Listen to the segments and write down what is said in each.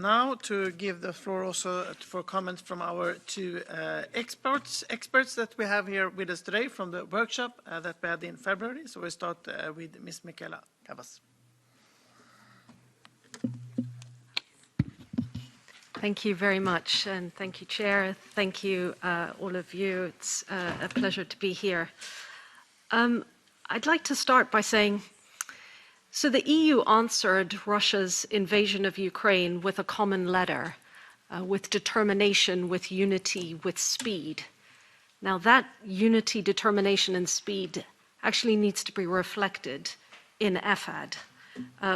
now to give the floor also for comments from our two experts that we have here with us today from the workshop that we had in February. So we start with Ms. Mikaela Gavas. Thank you very much, and thank you, Chair. Thank you, all of you. It's a pleasure to be here. I'd like to start by saying, so the EU answered Russia's invasion of Ukraine with a common letter, with determination, with unity, with speed. Now that unity, determination, and speed actually needs to be reflected in EFAD.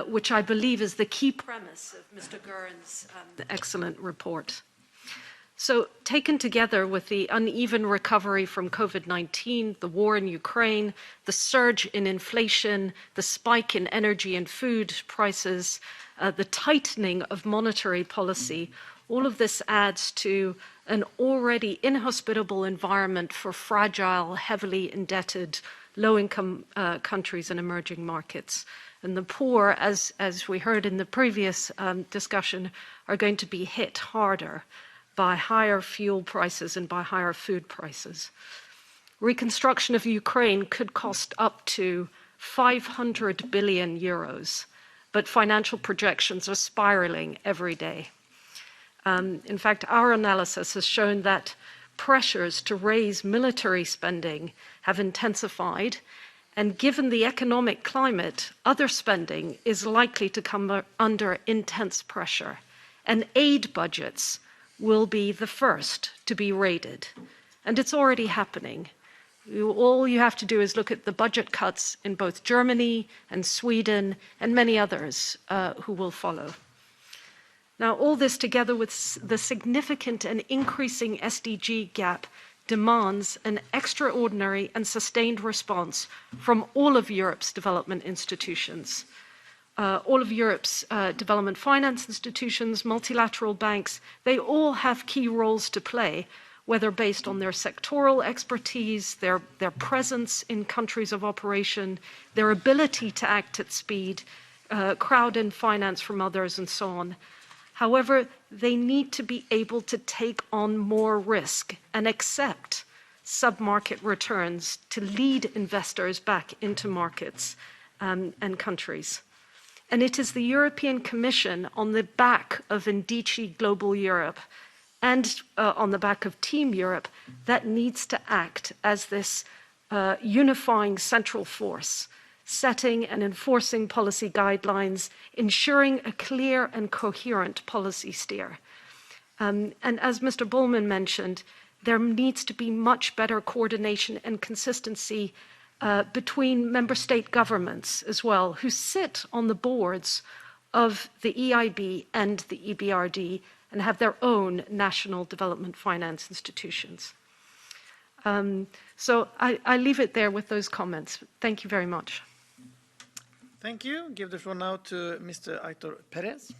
Which I believe is the key premise of Mr. Gurin's excellent report. So taken together with the uneven recovery from COVID-19, the war in Ukraine, the surge in inflation, the spike in energy and food prices, the tightening of monetary policy, all of this adds to an already inhospitable environment for fragile, heavily indebted, low-income countries and emerging markets. And the poor, as we heard in the previous discussion, are going to be hit harder by higher fuel prices and by higher food prices. Reconstruction of Ukraine could cost up to 500 billion euros, but financial projections are spiraling every day. In fact, our analysis has shown that pressures to raise military spending have intensified, and given the economic climate, other spending is likely to come under intense pressure, and aid budgets will be the first to be raided. And it's already happening. All you have to do is look at the budget cuts in both Germany and Sweden and many others who will follow. Now, all this together with the significant and increasing SDG gap demands an extraordinary and sustained response from all of Europe's development institutions. All of Europe's development finance institutions, multilateral banks, they all have key roles to play, whether based on their sectoral expertise, their presence in countries of operation, their ability to act at speed, crowd-in finance from others, and so on. However, they need to be able to take on more risk and accept sub-market returns to lead investors back into markets and countries. And it is the European Commission, on the back of Indici Global Europe and on the back of Team Europe, that needs to act as this unifying central force, setting and enforcing policy guidelines, ensuring a clear and coherent policy steer. And as Mr. Bullman mentioned, there needs to be much better coordination and consistency between member state governments as well, who sit on the boards of the EIB and the EBRD and have their own national development finance institutions. So I leave it there with those comments. Thank you very much. Thank you. Give the floor now to Mr. Aitor Perez.